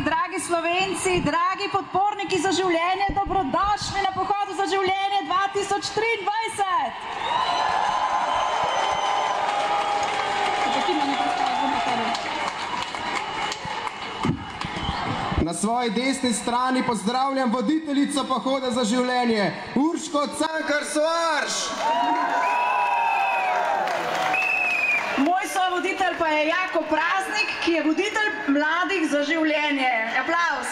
Dragi Slovenci, dragi podporniki za življenje, dobrodošli na Pohodu za življenje 2023. Na svoji desni strani pozdravljam voditeljico Pohoda za življenje, Urško Cankar-Soarš. Moj sovoditelj pa je Jako Praznik, ki je voditelj Mladih za življenje. Aplavz!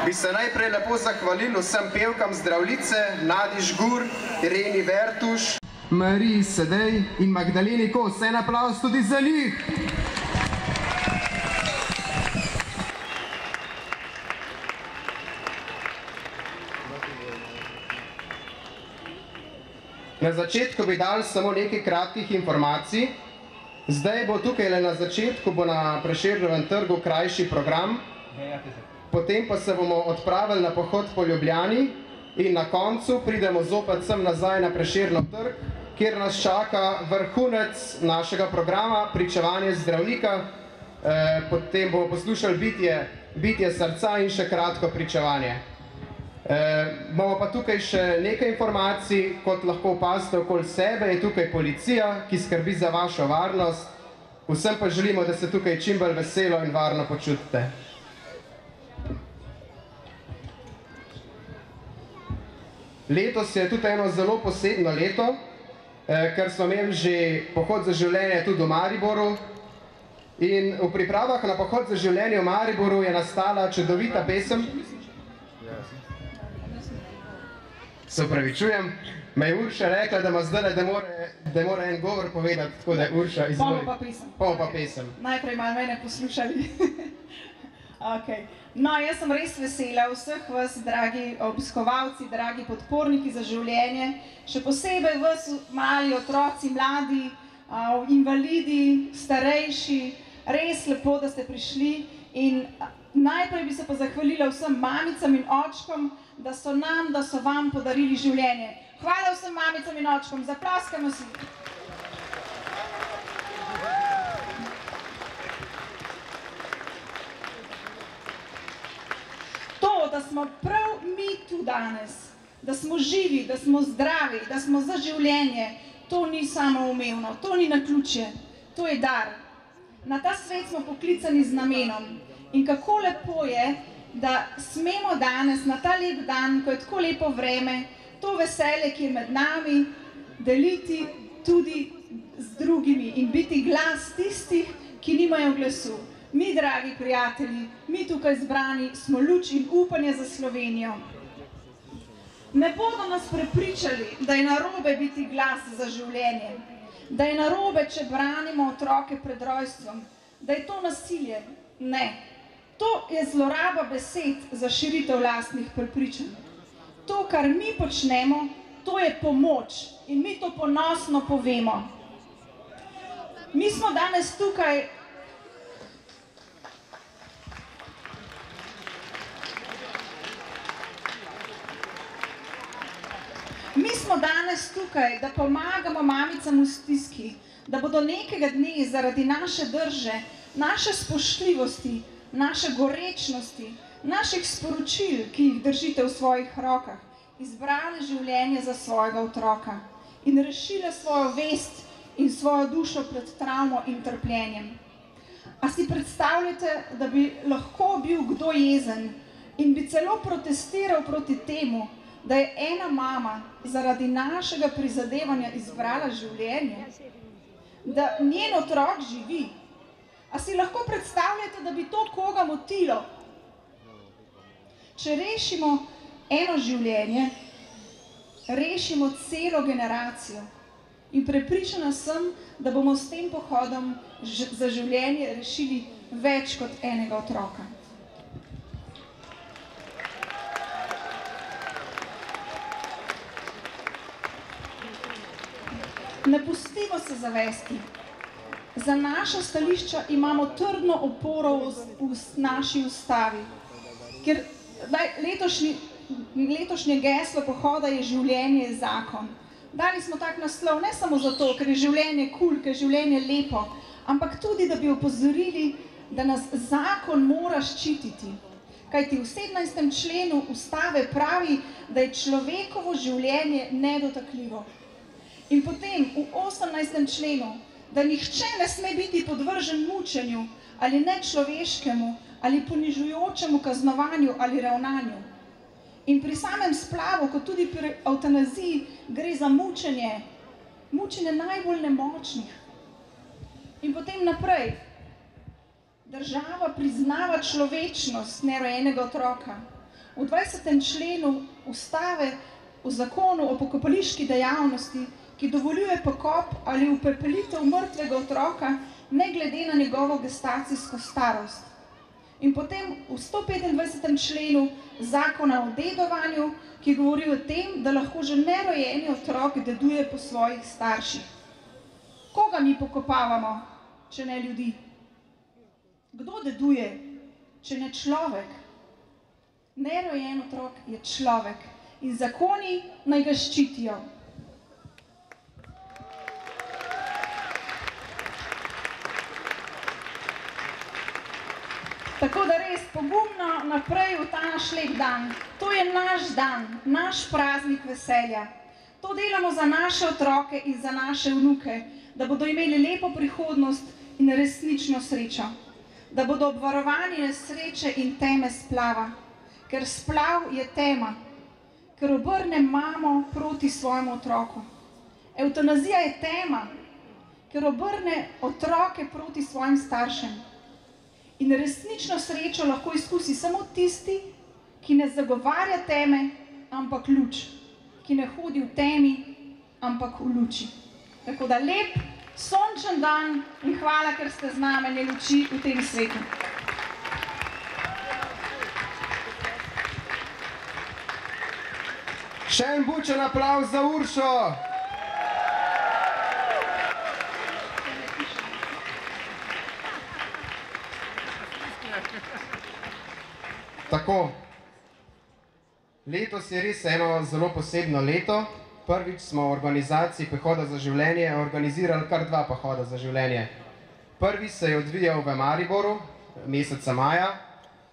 Bi se najprej lepo zahvalil vsem pevkam Zdravljice, Nadi Žgur, Ireni Vertuš, Mariji Sedej in Magdaleni Kos. En aplavz tudi za njih! Na začetku bi dal samo nekaj kratkih informacij. Zdaj bo tukaj le na začetku, bo na Prešernovem trgu krajši program. Potem pa se bomo odpravili na pohod po Ljubljani in na koncu pridemo zopet sem nazaj na Prešernov trg, kjer nas čaka vrhunec našega programa, pričevanje zdravnika. Potem bomo poslušali bitje srca in še kratko pričevanje. Bomo pa tukaj še nekaj informacij, kot lahko opazite okoli sebe, je tukaj policija, ki skrbi za vašo varnost. Vsem pa želimo, da se tukaj čim bolj veselo in varno počutite. Letos je tudi eno zelo posebno leto, ker smo imeli že Pohod za življenje tudi v Mariboru. In v pripravah na Pohod za življenje v Mariboru je nastala čudovita pesem. Se upravičujem, me je Urša rekla, da ima zdaj, da mora en govor povedati, tako da je Urša izvoli. Bomo pa pesem. Najprej malo mene poslušali. No, jaz sem res vesela vseh vas, dragi obiskovalci, dragi podporniki za življenje, še posebej vas, mali otroci, mladi, invalidi, starejši, res lepo, da ste prišli. In najprej bi se pa zahvalila vsem mamicam in očkom, da so vam podarili življenje. Hvala vsem mamicam in očkom, zaploskamo si. To, da smo prav mi tu danes, da smo živi, da smo zdravi, da smo za življenje, to ni samoumevno, to ni naključje, to je dar. Na ta svet smo poklicani z namenom in kako lepo je, da smemo danes na ta lep dan, ko je tako lepo vreme, to veselje, ki je med nami, deliti tudi z drugimi in biti glas tistih, ki nimajo glasu. Mi, dragi prijatelji, mi tukaj zbrani smo luč in upanje za Slovenijo. Ne bodo nas prepričali, da je narobe biti glas za življenje, da je narobe, če branimo otroke pred rojstvom, da je to nasilje. Ne. To je zloraba besed za širitev lastnih prepričanj. To, kar mi počnemo, to je pomoč in mi to ponosno povemo. Mi smo danes tukaj da pomagamo mamicam v stiski, da bodo nekega dne zaradi naše drže, naše spoštljivosti, naše gorečnosti, naših sporočil, ki jih držite v svojih rokah, izbrali življenje za svojega otroka in rešile svojo vest in svojo dušo pred travmo in trpljenjem. A si predstavljate, da bi lahko bil kdo jezen in bi celo protestiral proti temu, da je ena mama zaradi našega prizadevanja izbrala življenje, da njen otrok živi? A si lahko predstavljate, da bi to koga motilo? Če rešimo eno življenje, rešimo celo generacijo. In prepričana sem, da bomo s tem pohodom za življenje rešili več kot enega otroka. Ne pustimo se zavesti. Za naša stališča imamo trdno oporo v naši ustavi, ker letošnje geslo pohoda je življenje je zakon. Dali smo tak naslov ne samo zato, ker je življenje kul, ker je življenje lepo, ampak tudi, da bi opozorili, da nas zakon mora ščititi. Kajti v 17. členu ustave pravi, da je človekovo življenje nedotakljivo. In potem v 18. členu, da nihče ne sme biti podvržen mučenju ali nečloveškemu ali ponižujočemu kaznovanju ali ravnanju. In pri samem splavu, kot tudi pri evtanaziji, gre za mučenje najbolj nemočnih. In potem naprej, država priznava človečnost nerojenega otroka. V 20. členu ustave v zakonu o pokopališki dejavnosti, ki dovoljuje pokop ali upepelitev mrtvega otroka, ne glede na njegovo gestacijsko starost. In potem v 125. členu zakona o dedovanju, ki govori o tem, da lahko že nerojeni otrok deduje po svojih starših. Koga mi pokopavamo, če ne ljudi? Kdo deduje, če ne človek? Nerojen otrok je človek in zakoni naj ga ščitijo. Tako da res pogumno naprej v ta naš lep dan. To je naš dan, naš praznik veselja. To delamo za naše otroke in za naše vnuke, da bodo imeli lepo prihodnost in resnično srečo. Da bodo obvarovani nesreče in teme splava. Ker splav je tema, ker obrne mamo proti svojemu otroku. Evtanazija je tema, ker obrne otroke proti svojim staršem. In resnično srečo lahko izkusi samo tisti, ki ne zagovarja teme, ampak luč. Ki ne hodi v temi, ampak v luči. Tako da lep, sončen dan in hvala, ker ste znamenje luči v tem svetu. Še en bučen aplavz za Uršo! Tako, letos je res eno zelo posebno leto. Prvič smo v organizaciji Pohoda za življenje organizirali kar 2 pohoda za življenje. Prvi se je odvijal v Mariboru, meseca maja,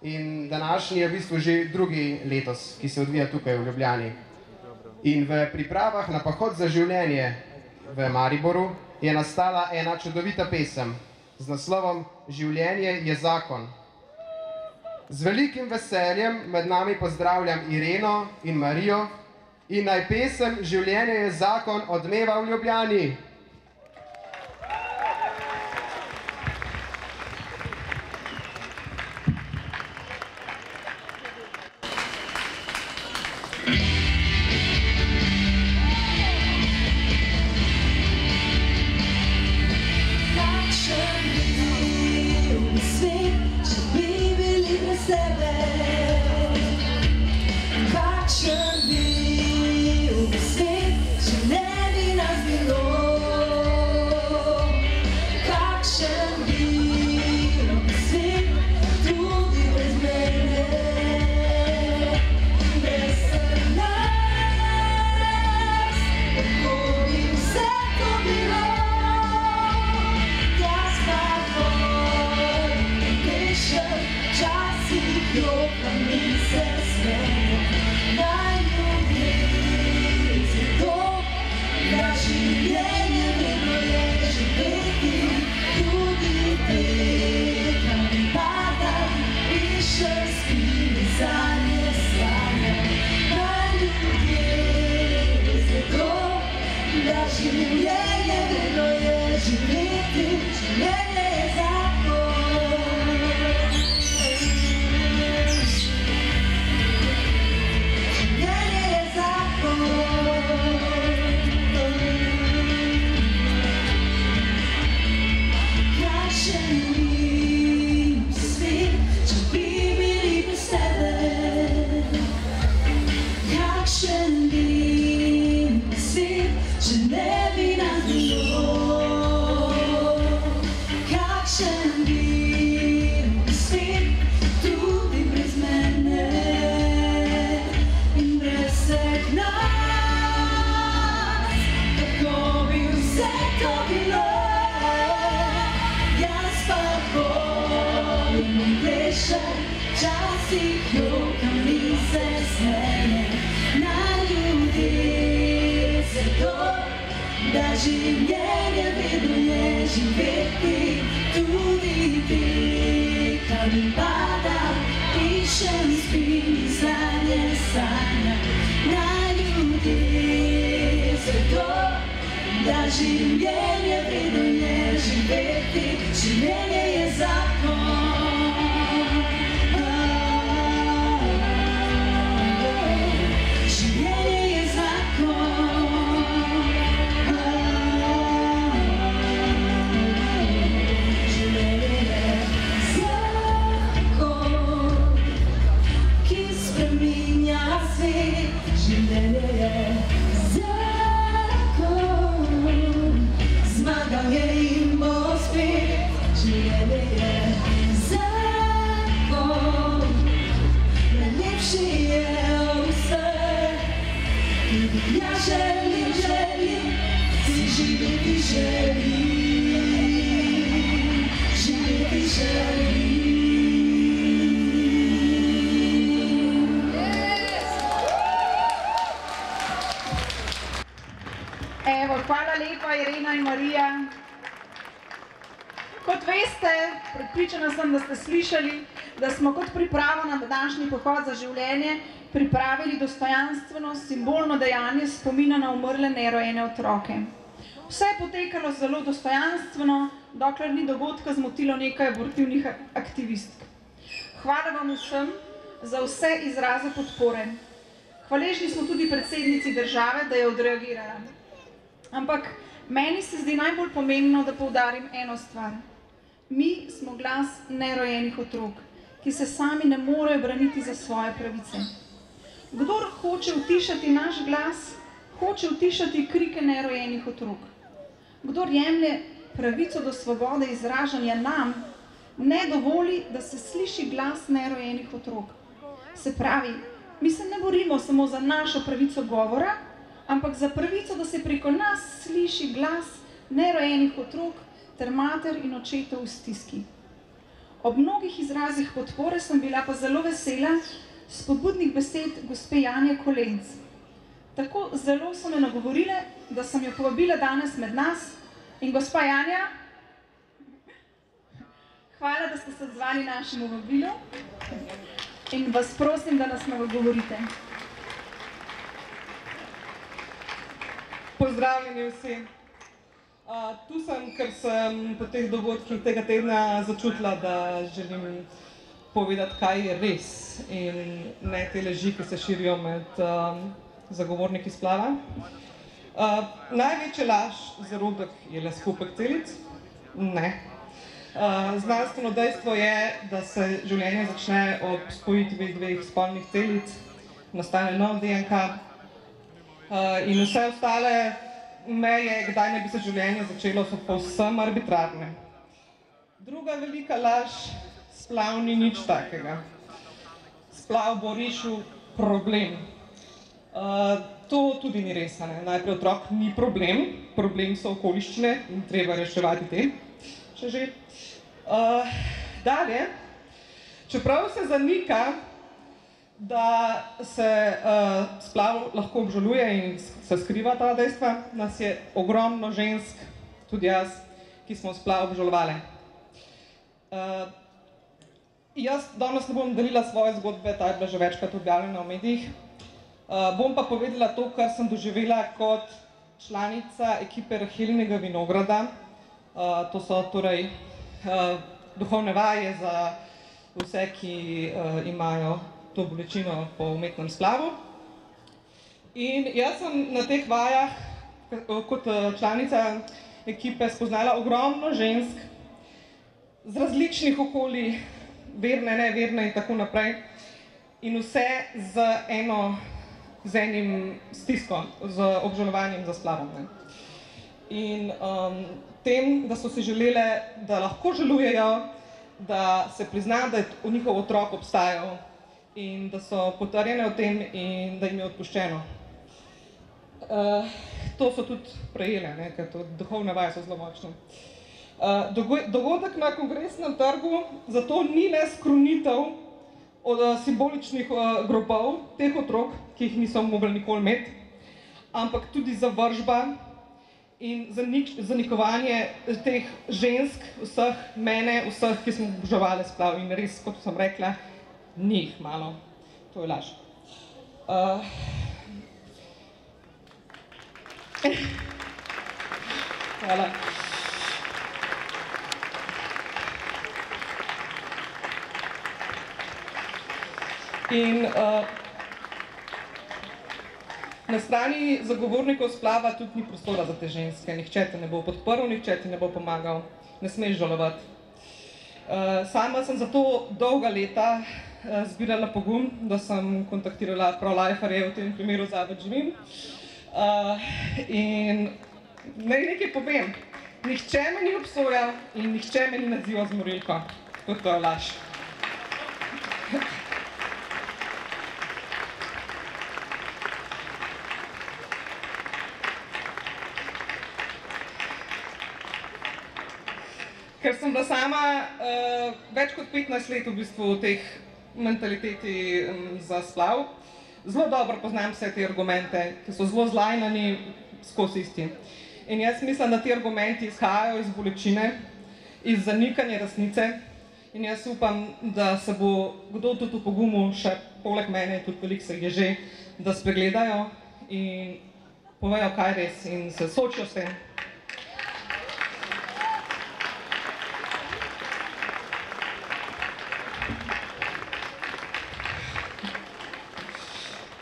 in današnji je v bistvu že drugi letos, ki se odvija tukaj v Ljubljani. In v pripravah na Pohod za življenje v Mariboru je nastala ena čudovita pesem z naslovom Življenje je zakon. Z velikim veseljem med nami pozdravljam Ireno in Marijo in naj pesem Življenje je zakon odmeva v Ljubljani. Kakšen bi svet, če ne bi nas bilo? Kakšen bi svet, tudi brez mene in brez vseh nas? Kako bi vse to bilo? Jaz pa hodim in plešem, včasih jokam in se smejem na ljudi, zato da življenje vedno je živeti, tudi ti, kar mi pada, pišem, spim, sanje sanjam na ljudi, zato da življenje vedno je živeti, življenje je zakon. Ja želim, si živeti želim, živeti želim. Evo, hvala lepa Irena in Marija. Kot veste, prepričana sem, da ste slišali, da smo kot pripravo na današnji pohod za življenje pripravili dostojanstveno, simbolno dejanje spomina na umrle nerojene otroke. Vse je potekalo zelo dostojanstveno, dokler ni dogodka zmotilo nekaj abortivnih aktivistk. Hvala vam vsem za vse izraze podpore. Hvaležni smo tudi predsednici države, da je odreagirala. Ampak meni se zdi najbolj pomembno, da poudarim eno stvar. Mi smo glas nerojenih otrok, ki se sami ne morejo braniti za svoje pravice. Kdor hoče utišati naš glas, hoče utišati krike nerojenih otrok. Kdor jemlje pravico do svobode izražanja nam, ne dovoli, da se sliši glas nerojenih otrok. Se pravi, mi se ne borimo samo za našo pravico govora, ampak za pravico, da se preko nas sliši glas nerojenih otrok ter mater in očetov v stiski. Ob mnogih izrazih podpore sem bila pa zelo vesela spodbudnih besed gospe Janje Kolenc. Tako zelo so me nagovorile, da sem jo povabila danes med nas in gospa Janja, hvala, da ste se odzvali našemu vabilu in vas prosim, da nas nagovorite. Pozdravljeni vsi. Tu sem, ker sem po teh dogodkih tega tedna začutila, da želim povedati, kaj je res in ne te laži, ki se širijo med zagovorniki splava. Največja laž zarodek je le skupek celic? Ne. Znanstveno dejstvo je, da se življenje začne ob spojitvi dveh spolnih celic, nastane nov DNK in vse ostale meje, kdaj ne bi se življenje začelo, so povsem arbitrarne. Druga velika laž, splav ni nič takega. Splav bo rešil problem. To tudi ni res, ne? Najprej otrok ni problem, problem so okoliščine in treba reševati te, če že. Dalje, čeprav se zanika, da se splav lahko obžaluje in se skriva ta dejstva, nas je ogromno žensk, tudi jaz, ki smo splav obžalovali. Jaz danes ne bom delila svoje zgodbe, ta je bila že večkrat objavljena v medijih. Bom pa povedala to, kar sem doživela kot članica ekipe Rahelinega vinograda. To so torej duhovne vaje za vse, ki imajo to bolečino po umetnem splavu. In jaz sem na teh vajah kot članica ekipe spoznala ogromno žensk z različnih okolij, verne, neverne in tako naprej. In vse z eno z enim stiskom, z obžalovanjem za splavom. Ne. In tem, da so si želele, da lahko žalujejo, da se prizna, da je njihov otrok obstajal in da so potrjene o tem in da jim je odpuščeno. To so tudi prejele, ne, ker to duhovne vaje so zelo močne. Dogodek na Kongresnem trgu zato ni le skrunitev od simboličnih grobov teh otrok, ki jih niso mogli nikoli imeti, ampak tudi zavržba in zanikovanje teh žensk, vseh mene, vseh, ki smo oboževali splav. In res, kot sem rekla, ni jih malo. To je laž. Hvala. In na strani zagovornikov splava tudi ni prostora za te ženske. Nihče te ne bo podprl, nihče ti ne bo pomagal. Ne smeš žalovati. Sama sem zato dolga leta zbirala pogum, da sem kontaktirala pro-liferje, v tem primeru Zavod Živim. In naj nekaj povem. Nihče me ni obsojal in nihče me ni nazival z morilko. To je laž. Ker sem bila sama več kot 15 let v bistvu v teh mentaliteti za splav, zelo dobro poznam vse te argumente, ki so zelo zlajnani skozi isti. In jaz mislim, da ti argumenti izhajajo iz bolečine, iz zanikanja resnice. In jaz upam, da se bo kdo tudi v pogumu, še poleg mene, tudi veliko se jih je že, da spregledajo in povejo, kaj res in se soočijo s tem.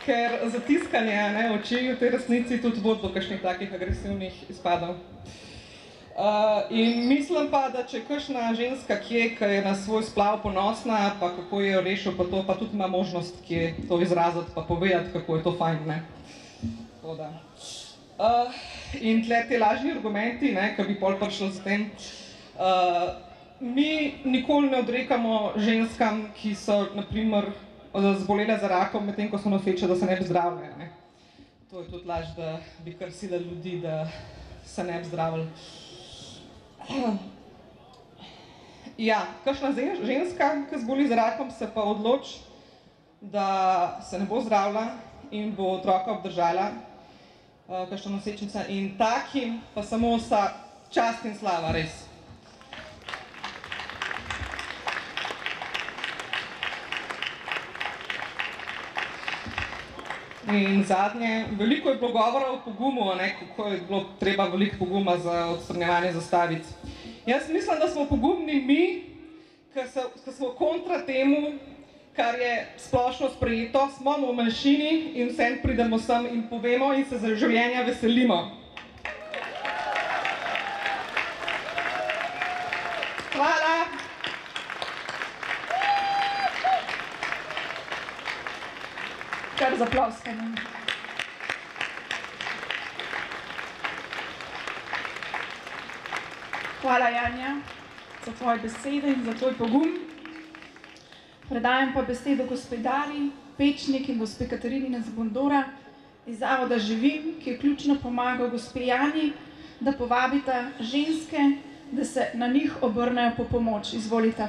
Ker zatiskanje oči v tej resnici tudi vodi do kakšnih takih agresivnih izpadov. In mislim pa, da če kakšna ženska kje, ki je na svoj splav ponosna, pa kako je jo rešil, pa to, pa tudi ima možnost kje to izraziti, pa povedati, kako je to fajn, ne. In tle te lažni argumenti, ki bi pol prišli s tem, mi nikoli ne odrekamo ženskam, ki so, na primer, zbolele za rakom, medtem ko so noseče, da se ne bi zdravile, ne. To je tudi laž, da bi kar silili ljudi, da se ne bi zdravili. Ja, kakšna ženska, ki zboli za rakom, se pa odloči, da se ne bo zdravila in bo otroka obdržala, kakšna nosečnica, in takim pa samo vsa čast in slava, res. In zadnje, veliko je bilo govora o pogumu, kako je bilo treba veliko poguma za odstranjevanje zastavic. Jaz mislim, da smo pogumni mi, ki smo kontra temu, kar je splošno sprejeto, smo v manjšini in vsem pridemo sem in povemo in se za življenja veselimo. Hvala! Kar zaploskamo. Hvala, Janja, za tvoje besede in za tvoj pogum. Predajam pa besedo gospe Dari Pečnik in gospe Katarini Nezbondora iz Zavoda Živim, ki je ključno pomagal gospe Janji, da povabita ženske, da se na njih obrnejo po pomoč. Izvolite.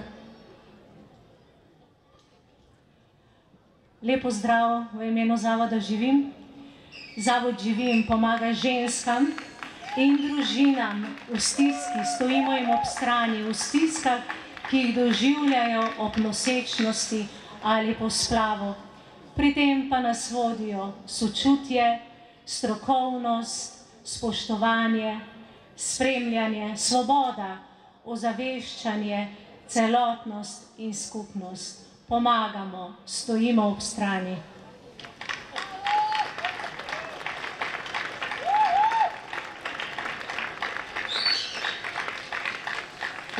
Lep pozdrav v imenu Zavoda Živim. Zavod Živim pomaga ženskam in družinam v stiski, stojimo jim ob strani v stiskah, ki jih doživljajo ob nosečnosti ali po splavu. Pri tem pa nas vodijo sočutje, strokovnost, spoštovanje, spremljanje, svoboda, ozaveščanje, celotnost in skupnost. Pomagamo, stojimo ob strani.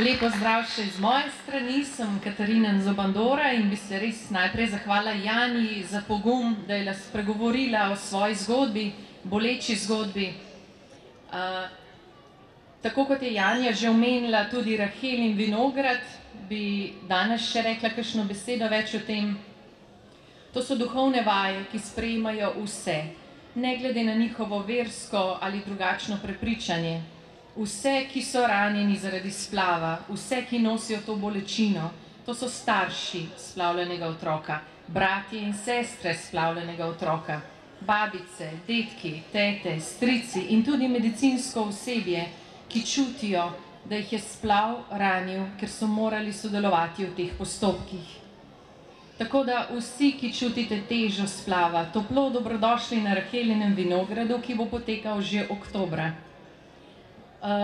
Lepo zdrav še iz moje strani, sem Katarina Zobandora in bi se res najprej zahvala Jani za pogum, da je spregovorila o svoji zgodbi, boleči zgodbi. Tako kot je Janja že omenila tudi Rahel in vinograd, bi danes še rekla kakšno besedo več o tem. To so duhovne vaje, ki sprejemajo vse, ne glede na njihovo versko ali drugačno prepričanje. Vse, ki so ranjeni zaradi splava, vse, ki nosijo to bolečino, to so starši splavljenega otroka, bratje in sestre splavljenega otroka, babice, detki, tete, strici in tudi medicinsko osebje, ki čutijo, da jih je splav ranil, ker so morali sodelovati v teh postopkih. Tako da vsi, ki čutite težo splava, toplo dobrodošli na Rahelinem vinogradu, ki bo potekal že oktobra.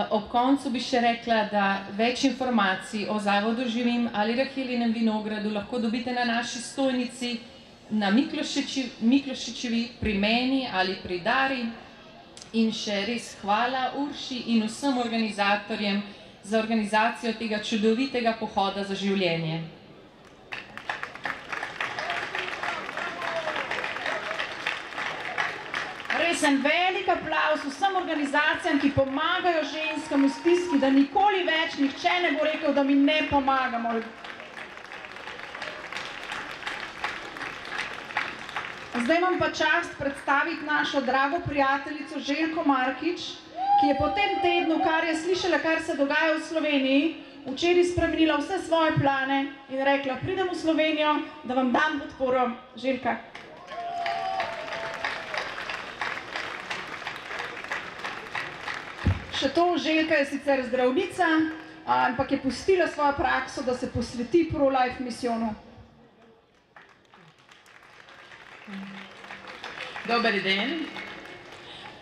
Ob koncu bi še rekla, da več informacij o Zavodu Živim ali Rahelinem vinogradu lahko dobite na naši stojnici na Miklošičevi, pri meni ali pri Dari. In še res hvala Urši in vsem organizatorjem za organizacijo tega čudovitega pohoda za življenje. Res en velik aplavz vsem organizacijam, ki pomagajo ženskam v stiski, da nikoli več nihče ne bo rekel, da mi ne pomagamo. Zdaj imam pa čast predstaviti našo drago prijateljico Željko Markič, ki je po tem tednu, kar je slišala, kar se dogaja v Sloveniji, včeraj spremenila vse svoje plane in rekla, pridem v Slovenijo, da vam dam podporo. Željka. Še to, Željka je sicer zdravnica, ampak je pustila svojo prakso, da se posveti pro-life misijonu. Dober dan.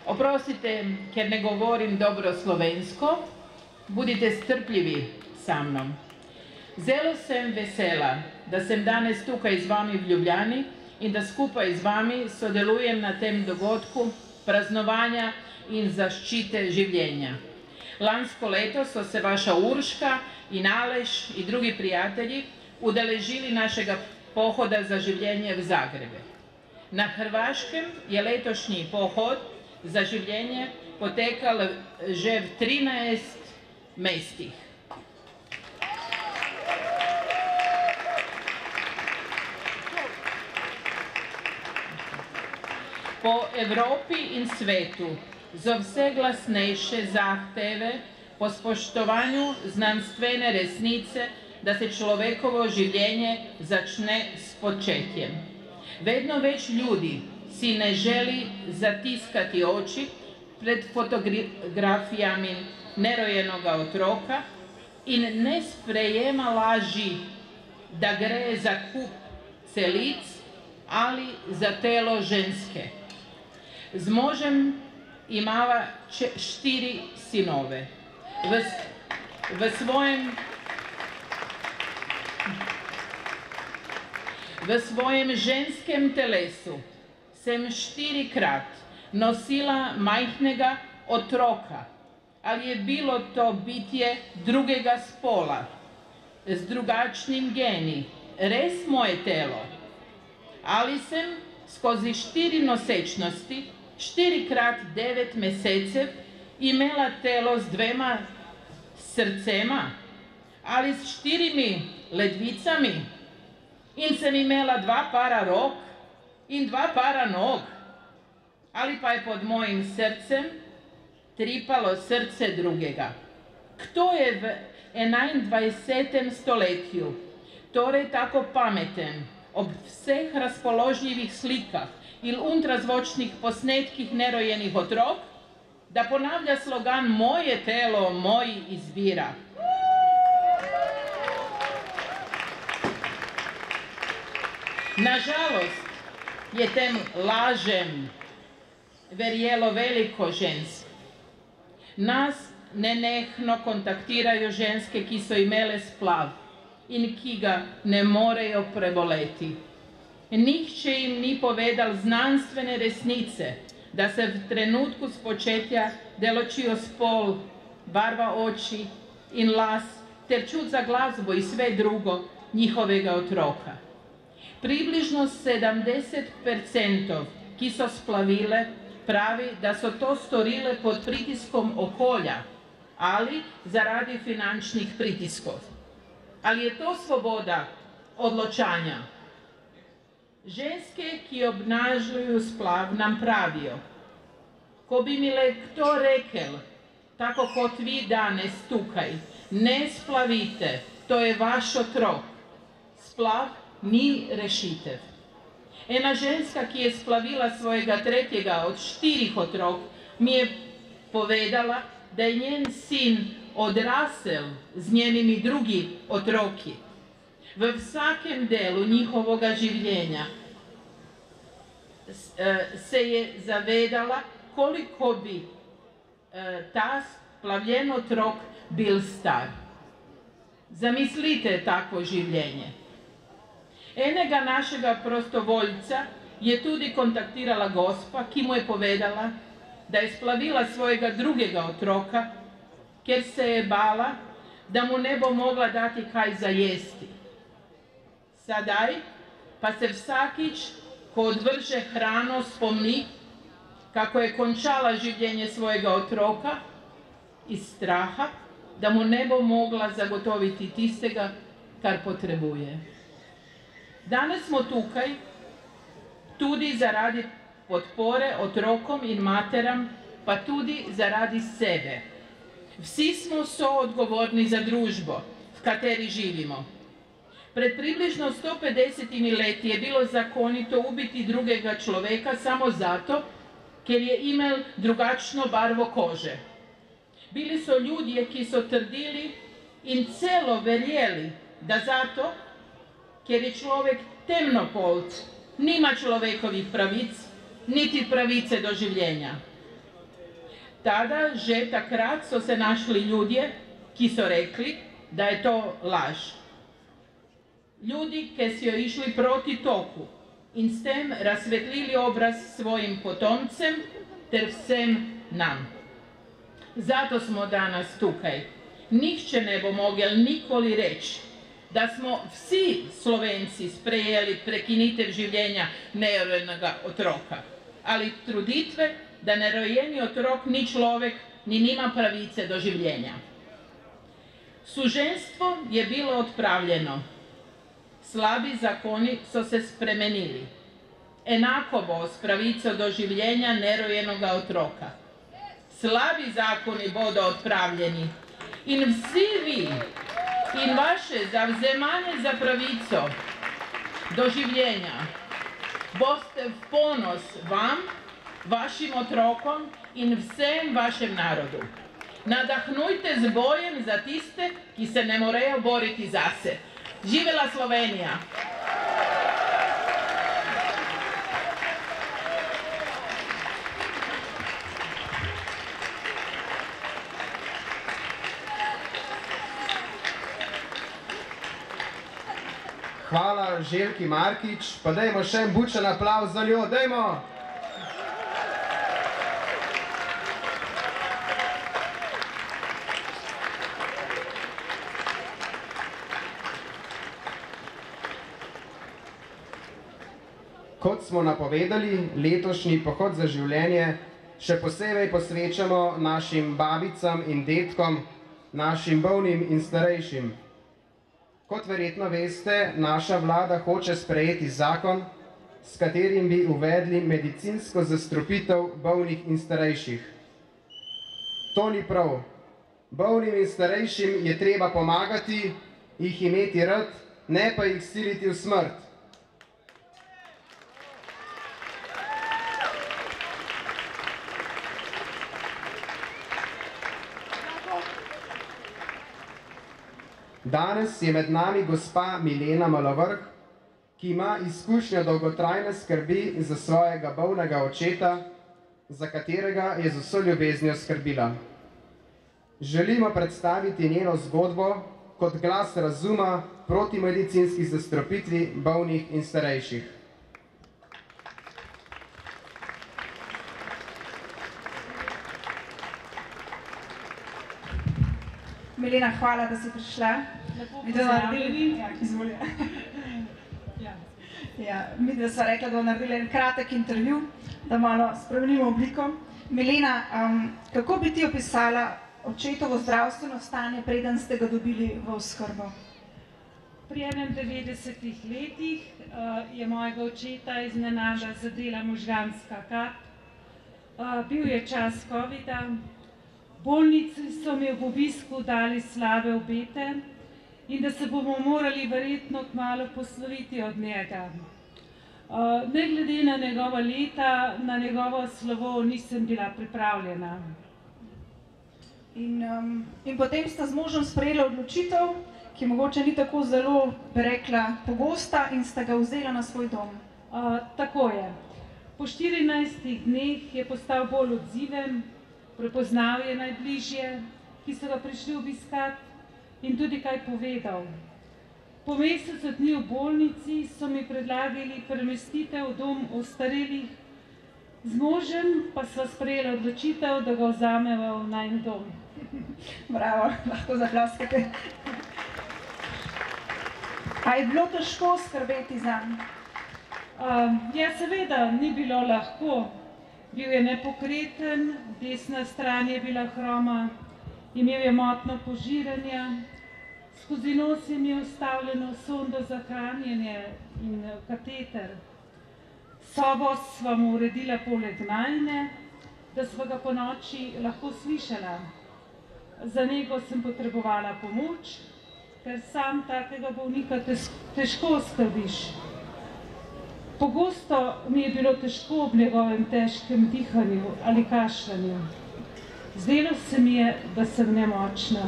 Oprostite, ker ne govorim dobro slovensko, budite strpljivi sa mnom. Zelo sem vesela, da sem danes tukaj z vami v Ljubljani in da skupaj z vami sodelujem na tem dogodku praznovanja in zaščite življenja. Lansko leto so se vaša Urška in Aleš i drugi prijatelji udeležili našega pohoda za življenje v Zagrebe. Na Hrvaškem je letošnji pohod za življenje potekal že v 13 mestih. Po Evropi in svetu za vse glasnejše zahteve po spoštovanju znanstvene resnice, da se človekovo življenje začne s početjem. Vedno več ljudi si ne želi zatiskati oči pred fotografijami nerojenoga otroka in ne sprejema laži, da gre za kup celic ali za telo ženske. Z možem imava 4 sinove. V svojem ženskem telesu sem 4-krat nosila majhnega otroka, ali je bilo to bitje drugega spola, z drugačnim geni, res moje telo, ali sem skozi 4 nosečnosti, 4x9 mesecev imela telo z 2 srcema ali s 4 ledvicami in sem imela 2 para rok in 2 para nog, ali pa je pod mojim srcem tripalo srce drugega. Kdo je v 21. stoletju torej tako pameten ob vseh razpoložljivih slikah in ultrazvočnih posnetkih nerojenih otrok, da ponavlja slogan moje telo, moj izbira. Nažalost je tem lažem verjelo veliko žensk. Nas nenehno kontaktirajo ženske, ki so imele splav in ki ga ne morejo preboleti. Nihče jim ni povedal znanstvene resnice, da se v trenutku spočetja določijo spol, barva oči in las ter čut za glazbu i sve drugo njihovega otroka. Približno 70% ki so splavile pravi, da so to storile pod pritiskom okolja ali zaradi finančnih pritiskov. Ali je to svoboda odločanja? Ženske, ki obnažuju splav, nam pravijo: ko bi mi le kdo rekel, tako kot vi danes tukaj, ne splavite, to je vaš otrok. Splav ni rešitev. Ena ženska, ki je splavila svojega tretjega od 4 otrok, mi je povedala, da je njen sin odrasel z njenimi drugi otroki. V vsakem delu njihovoga življenja se je zavedala, koliko bi ta splavljen otrok bil star. Zamislite takvo življenje. Enega našega prostovoljca je tudi kontaktirala gospa, ki mu je povedala, da je splavila svojega drugega otroka, ker se je bala, da mu ne bo mogla dati kaj za jesti. Sadaj pa se vsakič, ko odvrže hrano, spomni, kako je končala življenje svojega otroka iz straha, da mu ne bo mogla zagotoviti tistega, kar potrebuje. Danes smo tukaj tudi zaradi podpore otrokom in materam, pa tudi zaradi sebe. Vsi smo soodgovorni za družbo, v kateri živimo. Pred približno 150 leti je bilo zakonito ubiti drugega človeka samo zato, ker je imel drugačno barvo kože. Bili so ljudje, ki so trdili in celo verjeli, da zato, ker je človek temnopolt, nima človekovih pravic, niti pravice do življenja. Tada, že takrat so se našli ljudje, ki so rekli, da je to laž. Ljudi, ki so išli proti toku in s tem razsvetlili obraz svojim potomcem ter vsem nam. Zato smo danes tukaj. Nihče ne bo mogel nikoli reči, da smo vsi Slovenci sprejeli prekinitev življenja nerojenega otroka, ali truditve, da nerojeni otrok ni človek, ni nima pravice do življenja. Suženstvo je bilo odpravljeno. Slabi zakoni so se spremenili. Enako bo s pravico do življenja nerojenega otroka. Slabi zakoni bodo odpravljeni in vsi vi in vaše zavzemanje za pravico do življenja boste v ponos vam, vašim otrokom in vsem vašem narodu. Nadahnujte z bojem za tiste, ki se ne morejo boriti zase. Živela Slovenija! Hvala Željki Markič, pa dajmo še en bučen aplavz za njo, dajmo! Kot smo napovedali, letošnji pohod za življenje še posebej posvečamo našim babicam in dedkom, našim bolnim in starejšim. Kot verjetno veste, naša vlada hoče sprejeti zakon, s katerim bi uvedli medicinsko zastrupitev bolnih in starejših. To ni prav. Bolnim in starejšim je treba pomagati, jih imeti rad, ne pa jih siliti v smrt. Danes je med nami gospa Milena Malovrh, ki ima izkušnjo dolgotrajne skrbi za svojega bolnega očeta, za katerega je z vso ljubeznijo skrbila. Želimo predstaviti njeno zgodbo kot glas razuma proti medicinski zastrupitvi bolnih in starejših. Milena, hvala, da si prišla. Mi da sva rekla, da bomo naredili en kratek intervju, da malo spremenimo obliko. Milena, kako bi ti opisala očetovo zdravstveno stanje, preden ste ga dobili v oskrbo? Pri 91 letih je mojega očeta iznenada zadela možganska kap. Bil je čas covida, bolnici so mi ob obisku dali slabe obete in da se bomo morali verjetno kmalu posloviti od njega. Ne glede na njegova leta, na njegovo slovo nisem bila pripravljena. In potem sta z možem sprejela odločitev, ki mogoče ni tako zelo, bi rekla, pogosta in sta ga vzela na svoj dom. Tako je. Po 14 dneh je postal bolj odziven, prepoznal je najbližje, ki so ga prišli obiskat in tudi kaj povedal. Po mesecu dni v bolnici so mi predlagali premestitev v dom ostarelih, z možem pa sva sprejela odločitev, da ga vzameva v najin dom. Bravo, lahko zaploskate. A je bilo težko skrbeti zanj? Ja, seveda, ni bilo lahko. Bil je nepokreten, desna stran je bila hroma, imel je motnjo požiranja, skozi nos je imel vstavljeno sondo za hranjenje in kateter. Sobo sva mu uredila poleg najine, da sva ga po noči lahko slišala. Za njega sem potrebovala pomoč, ker sam takega bolnika težko skrbiš. Pogosto mi je bilo težko ob njegovem težkem dihanju ali kašljanju. Zdelo se mi je, da sem nemočna.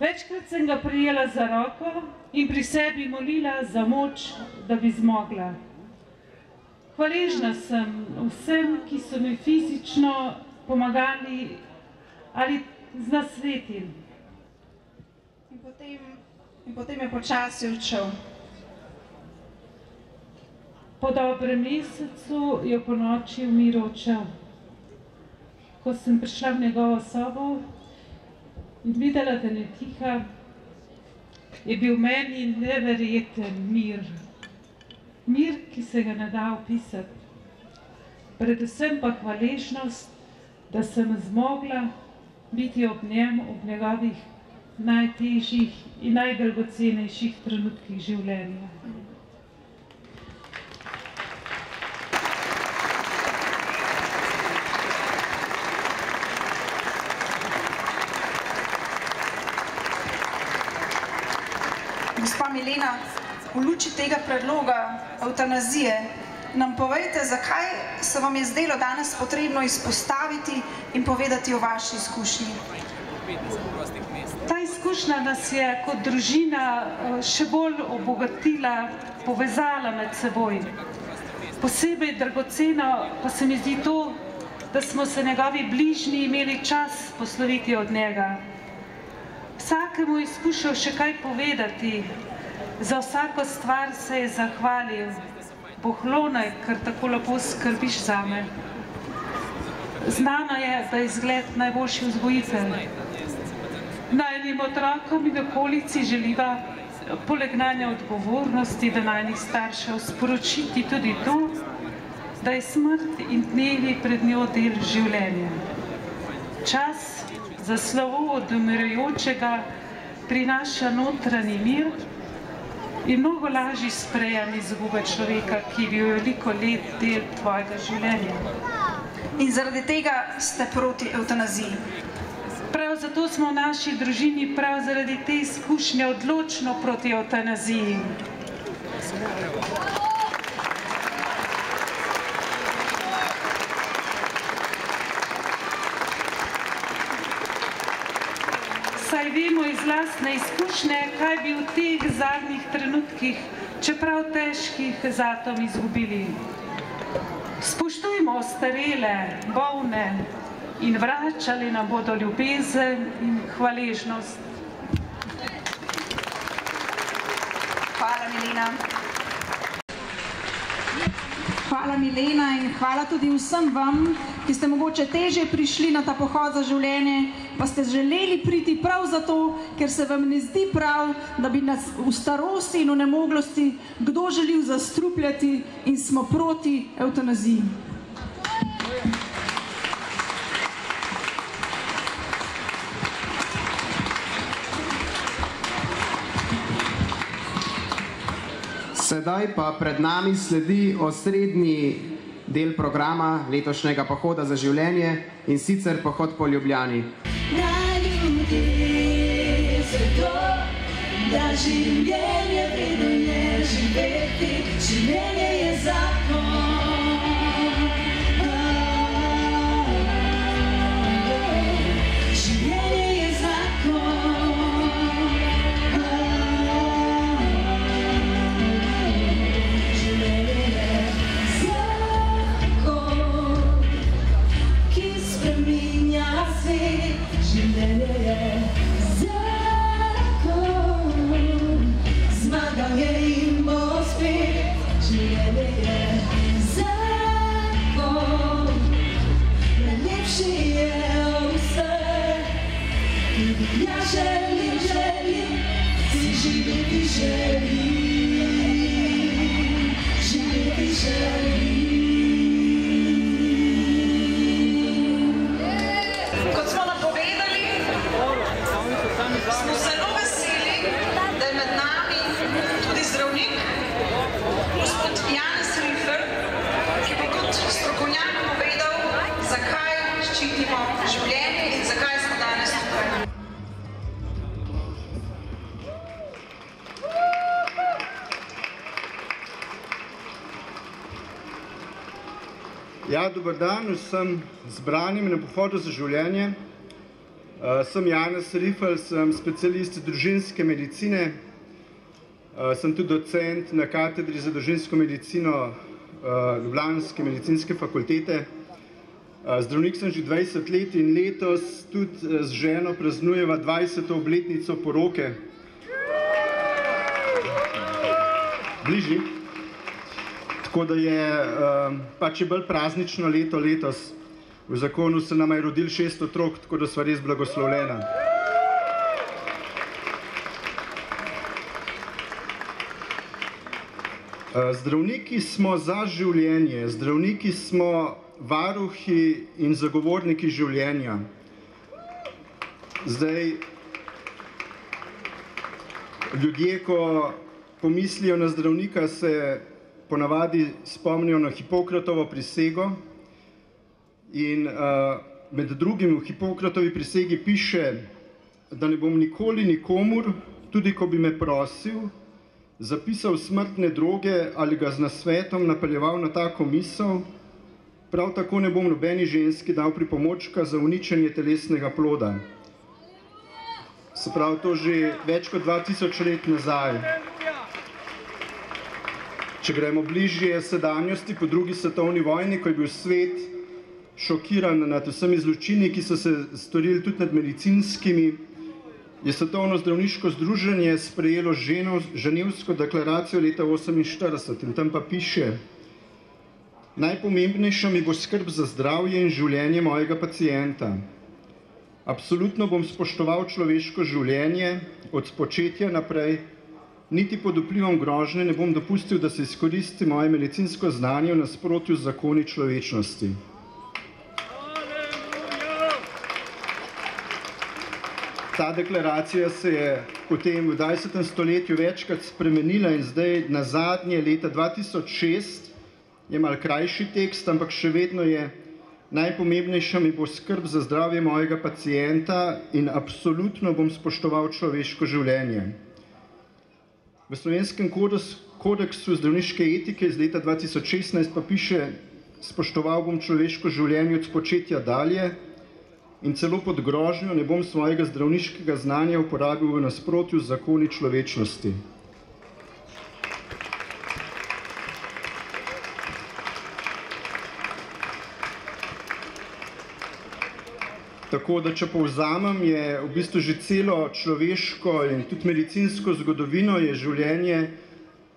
Večkrat sem ga prijela za roko in pri sebi molila za moč, da bi zmogla. Hvaležna sem vsem, ki so mi fizično pomagali ali z nasvetim. In potem je počasi odšel. Po dobrem mesecu je po noči v miru odšel. Ko sem prišla v njegovo sobo in videla, da ne tiha, je bil meni neverjeten mir. Mir, ki se ga ne da opisati. Predvsem pa hvaležnost, da sem zmogla biti ob njem, ob njegovih najtežjih in najdragocenejših trenutkih življenja. Gospa Milena, v luči tega predloga evtanazije nam povejte, zakaj se vam je zdelo danes potrebno izpostaviti in povedati o vaši izkušnji. Ta izkušnja nas je kot družina še bolj obogatila, povezala med seboj. Posebej dragoceno pa se mi zdi to, da smo se njegovi bližnji imeli čas posloviti od njega. Vsakemu je skušal še kaj povedati, za vsako stvar se je zahvalil. Bohlonaj, ker tako lepo skrbiš zame. Znano je, da je izgled najboljši vzgojitelj. Najinim otrokom in okolici želiva poleg najne odgovornosti do najnih staršev sporočiti tudi to, da je smrt in dnevi pred njo del življenja. Čas za slovo od umirajočega prinaša notranji mir in mnogo lažji sprejem izgube človeka, ki je bil veliko let del tvojega življenja. In zaradi tega ste proti evtanaziji? Prav zato smo v naši družini prav zaradi te izkušnje odločno proti evtanaziji. Saj vemo iz lastne izkušnje, kaj bi v teh zadnjih trenutkih, čeprav težkih, zatom izgubili. Spoštujmo ostarele, bolne in vračali nam bodo ljubezen in hvaležnost. Hvala, Milena. Hvala. hvala Milena in hvala tudi vsem vam, ki ste mogoče težje prišli na ta pohod za življenje, pa ste želeli priti prav zato, ker se vam ne zdi prav, da bi nas v starosti in onemoglosti kdo želel zastrupljati in smo proti evtanaziji. Sedaj pa pred nami sledi osrednji del programa letošnjega pohoda za življenje in sicer pohod po Ljubljani. Naj ljudje vedo, da življenje vedno je živeti, življenje je zakon. Življenje je zakon. Življenje je zakon, zmagal je in bo spet. Življenje je zakon, najlepši je vse. Ja želim, si živeti želim, živeti želim. Smo zelo veseli, da je med nami tudi zdravnik, gospod Janez Rifer, ki bo kot strokovnjak povedal, zakaj ščitimo življenje in zakaj smo danes tukaj. Ja, dober dan vsem zbranim na pohodu za življenje. Sem Janez Rifer, sem specialist družinske medicine, sem tudi docent na katedri za družinsko medicino Ljubljanske medicinske fakultete. Zdravnik sem že 20 let in letos tudi z ženo praznujeva 20. obletnico poroke. Bližji. Tako da je pač bolj praznično leto letos. V zakonu se nama je rodil 6 otrok, tako da sva res blagoslovljena. Zdravniki smo za življenje, zdravniki smo varuhi in zagovorniki življenja. Zdaj, ljudje, ko pomislijo na zdravnika, se ponavadi spomnijo na Hipokratovo prisego. In med drugim v Hipokratovi prisegi piše, da ne bom nikoli nikomur, tudi ko bi me prosil, zapisal smrtne droge ali ga z nasvetom napeljeval na tako misel, prav tako ne bom nobeni ženski dal pripomočka za uničenje telesnega ploda. Se pravi, to že več kot 2000 let nazaj. Če gremo bližje sedanjosti po drugi svetovni vojni, ko je bil svet šokiran nad vsemi zločini, ki so se storili tudi nad medicinskimi, je Svetovno zdravniško združenje sprejelo Ženevsko deklaracijo leta 1948 in tam pa piše: najpomembnejša mi bo skrb za zdravje in življenje mojega pacienta. Absolutno bom spoštoval človeško življenje od spočetja naprej, niti pod vplivom grožnje ne bom dopustil, da se izkoristi moje medicinsko znanje v nasprotju z zakoni človečnosti. Ta deklaracija se je potem v 20. stoletju večkrat spremenila in zdaj na zadnje leta 2006 je malo krajši tekst, ampak še vedno je: najpomembnejša mi bo skrb za zdravje mojega pacienta in absolutno bom spoštoval človeško življenje. V Slovenskem kodeksu zdravniške etike iz leta 2016 pa piše: spoštoval bom človeško življenje od spočetja dalje in celo pod grožnjo ne bom svojega zdravniškega znanja uporabil v nasprotju z zakoni človečnosti. Tako da, če povzamem, je v bistvu že celo človeško in tudi medicinsko zgodovino je življenje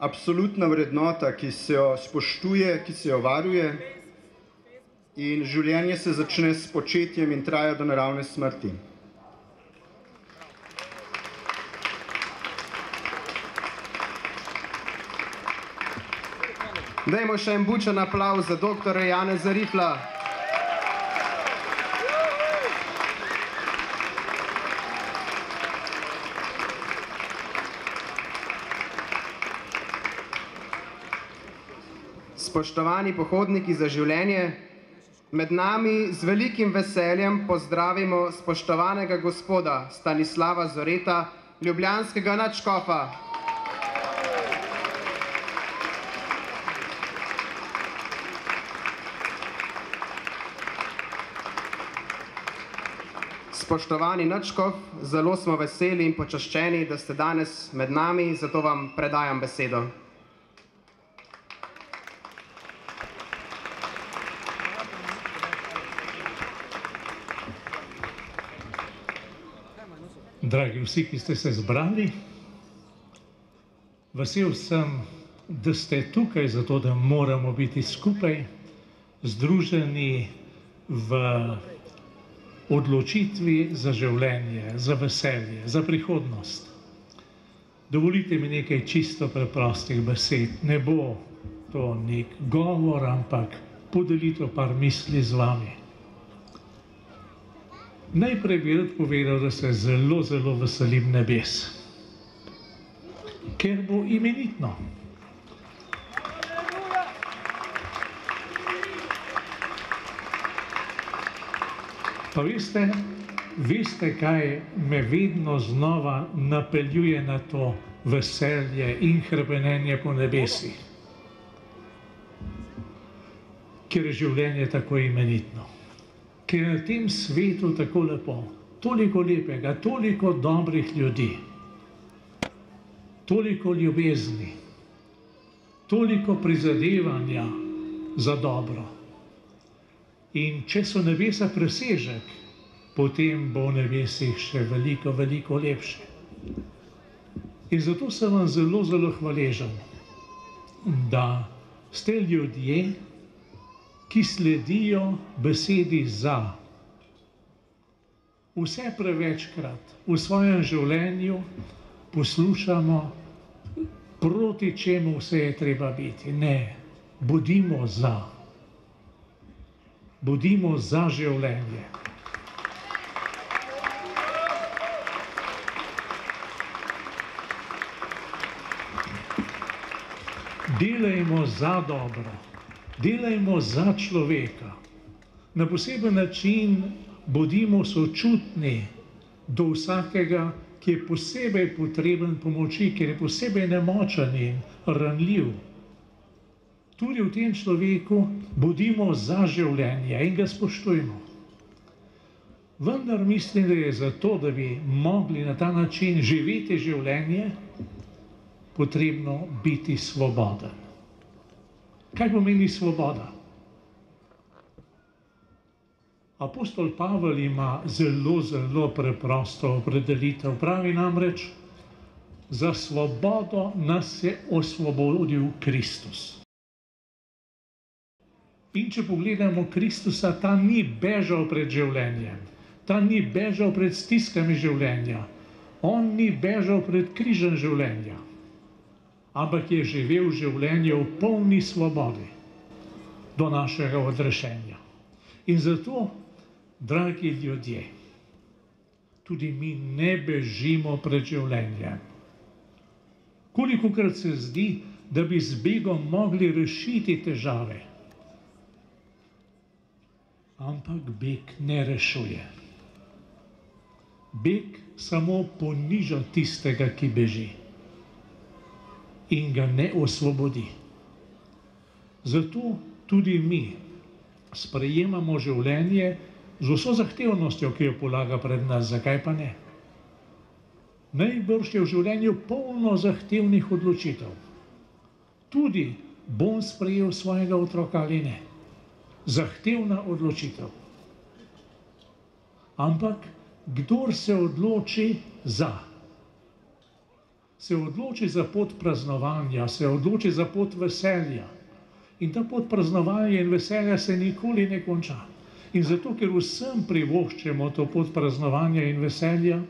absolutna vrednota, ki se jo spoštuje, ki se jo varuje in življenje se začne s početjem in traja do naravne smrti. Dajmo še en bučen aplavz za doktorja Janeza Rifla. Spoštovani pohodniki za življenje, med nami z velikim veseljem pozdravimo spoštovanega gospoda Stanislava Zoreta, ljubljanskega nadškofa. Spoštovani nadškof, zelo smo veseli in počaščeni, da ste danes med nami, zato vam predajam besedo. Dragi vsi, ki ste se zbrali, vesel sem, da ste tukaj, zato da moramo biti skupaj, združeni v odločitvi za življenje, za veselje, za prihodnost. Dovolite mi nekaj čisto preprostih besed. Ne bo to nek govor, ampak podelitev par misli z vami. Najprej bi rad povedal, da se zelo, zelo veselim nebes, ker bo imenitno. Pa veste, kaj me vedno znova napeljuje na to veselje in hrepenenje po nebesih? Ker je življenje tako imenitno. Ker je na tem svetu tako lepo, toliko lepega, toliko dobrih ljudi, toliko ljubezni, toliko prizadevanja za dobro. In če so nebesa presežek, potem bo v nebesih še veliko, veliko lepše. In zato sem vam zelo, zelo hvaležen, da ste ljudje, ki sledijo besedi za. Vse prevečkrat v svojem življenju poslušamo, proti čemu vse je treba biti. Ne, bodimo za. Bodimo za življenje. Delajmo za dobro, delajmo za človeka. Na poseben način bodimo sočutni do vsakega, ki je posebej potreben pomoči, ki je posebej nemočen in ranljiv. Tudi v tem človeku bodimo za življenje in ga spoštujmo. Vendar mislim, da je zato, da bi mogli na ta način živeti življenje, potrebno biti svoboden. Kaj pomeni svoboda? Apostol Pavel ima zelo, zelo preprosto opredelitev. Pravi namreč, za svobodo nas je osvobodil Kristus. In če pogledamo Kristusa, ta ni bežal pred življenjem, ta ni bežal pred stiskami življenja, on ni bežal pred križem življenja, ampak je živel življenje v polni svobodi do našega odrešenja. In zato, dragi ljudje, tudi mi ne bežimo pred življenjem. Kolikokrat se zdi, da bi z begom mogli rešiti težave, ampak beg ne rešuje. Beg samo poniža tistega, ki beži in ga ne osvobodi. Zato tudi mi sprejemamo življenje z vso zahtevnostjo, ki jo polaga pred nas. Zakaj pa ne? Najbrž je v življenju polno zahtevnih odločitev. Tudi bom sprejel svojega otroka ali ne. Zahtevna odločitev. Ampak kdor se odloči za, se odloči za pot praznovanja, se odloči za pot veselja. In ta pot praznovanja in veselja se nikoli ne konča. In zato, ker vsem privoščimo to pot praznovanja in veselja,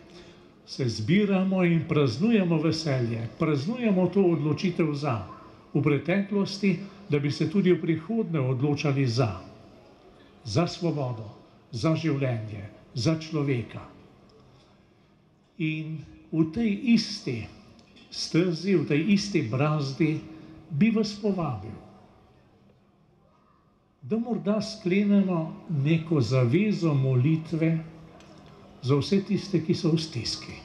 se zbiramo in praznujemo veselje, praznujemo to odločitev za v preteklosti, da bi se tudi v prihodnje odločali za svobodo, za življenje, za človeka. In v tej isti stezi, v tej isti brazdi bi vas povabil, da morda sklenemo neko zavezo molitve za vse tiste, ki so v stiski,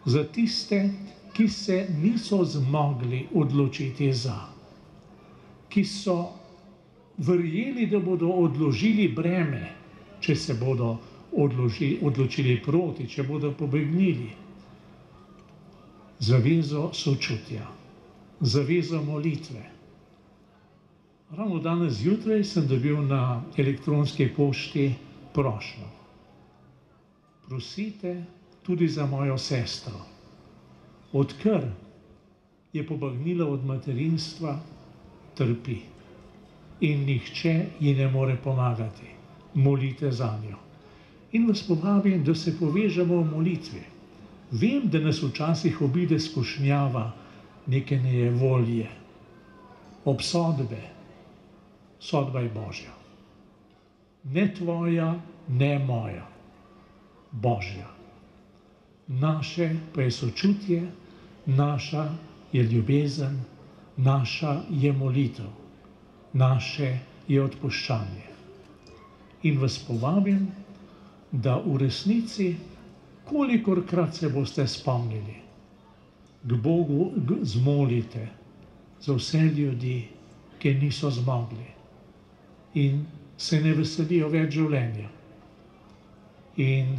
za tiste, ki se niso zmogli odločiti za, ki so verjeli, da bodo odložili breme, če se bodo odločili proti, če bodo pobegnili. Zavezo sočutja, zavezo molitve. Ravno danes zjutraj sem dobil na elektronski pošti prošnjo. Prosite tudi za mojo sestro. Odkar je pobegnila od materinstva, trpi in nihče ji ne more pomagati. Molite zanjo. In vas povabim, da se povežemo v molitvi. Vem, da nas včasih obide skušnjava neke nejevolje, obsodbe. Sodba je Božja. Ne tvoja, ne moja. Božja. Naše pa je sočutje, naša je ljubezen, naša je molitev, naše je odpuščanje. In vas povabim, da v resnici, kolikorkrat se boste spomnili, k Bogu zmolite za vse ljudi, ki niso zmogli in se ne veselijo več življenja. In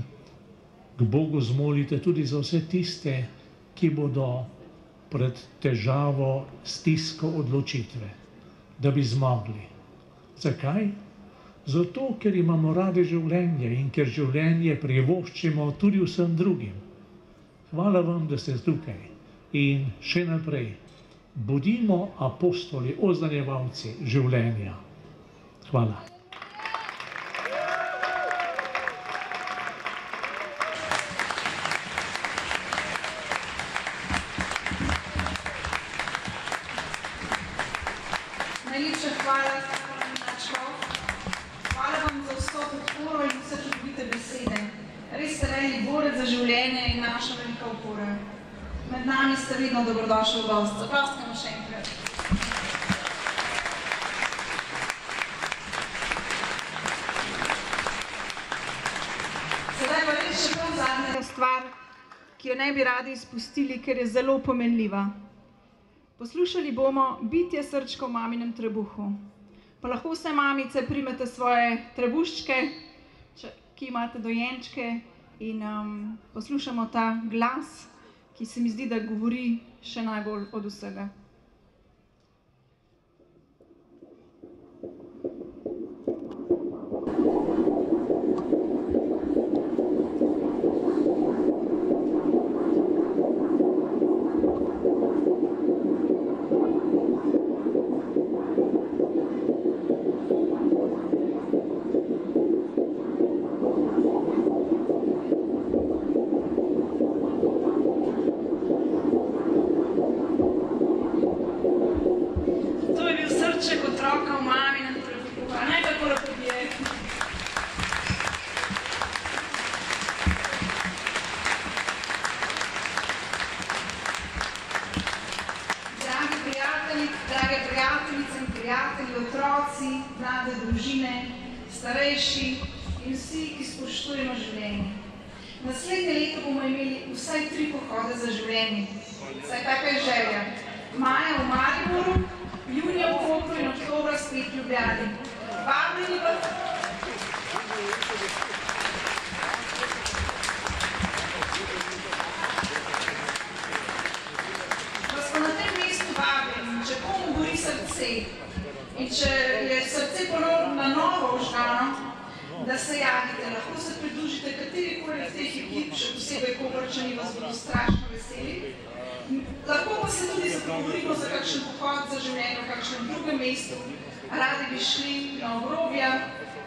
k Bogu zmolite tudi za vse tiste, ki bodo pred težavo, stisko odločitve, da bi zmogli. Zakaj? Zato, ker imamo radi življenje in ker življenje privoščimo tudi vsem drugim. Hvala vam, da ste tukaj in še naprej. Bodimo apostoli, oznanjevalci življenja. Hvala. Najlepša hvala, načkov. Hvala vam za vso podporo in vse čudovite besede. Res ste velik borec za življenje in naša velika opora. Med nami ste vedno dobrodošli gost. Zaproskamo še enkrat. Sedaj pa res še prav zadnja stvar, ki jo ne bi radi izpustili, ker je zelo pomenljiva. Poslušali bomo Bitje srčka v maminem trebuhu. Pa lahko vse mamice primete svoje trebuščke, ki imate dojenčke, in poslušamo ta glas, ki se mi zdi, da govori še najbolj od vsega. Starejši in vsi, ki spoštujemo življenje. Naslednje leto bomo imeli vsaj 3 pohode za življenje. Saj taka je želja. Maja v Mariboru, junija v Kopru in oktobra spet v Ljubljani. Vabljeni pa... Vas pa na tem mestu vabim, če komu gori srce in če je srce ponovno na novo ožgano, da se javite, lahko se pridružite katerikoli v teh ekip, še posebej Koprčani vas bodo strašno veseli. Lahko pa se tudi pogovorimo za kakšen pohod za življenje v kakšnem drugem mestu. Radi bi šli na obrobja,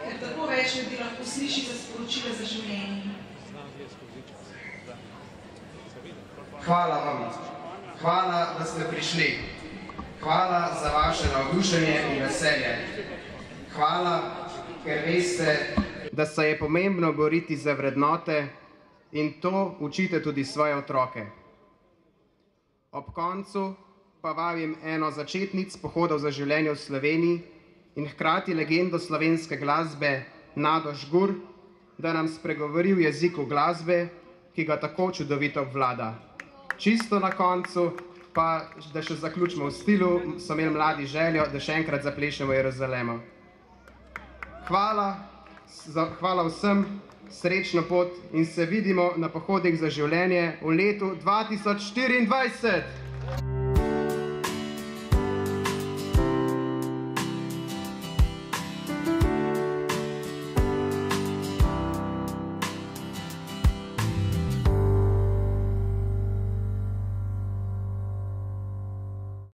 ker tako več ljudi lahko sliši za sporočila za življenje. Hvala vam. Hvala, da ste prišli. Hvala za vaše navdušenje in veselje. Hvala, ker veste, da se je pomembno boriti za vrednote in to učite tudi svoje otroke. Ob koncu pa vabim eno začetnic pohodov za življenje v Sloveniji in hkrati legendo slovenske glasbe Nado Žgur, da nam spregovori v jeziku glasbe, ki ga tako čudovito obvlada. Čisto na koncu pa, da še zaključimo v stilu, so imeli mladi željo, da še enkrat zaplešemo Jeruzalemo. Hvala vsem, srečno pot in se vidimo na pohodih za življenje v letu 2024.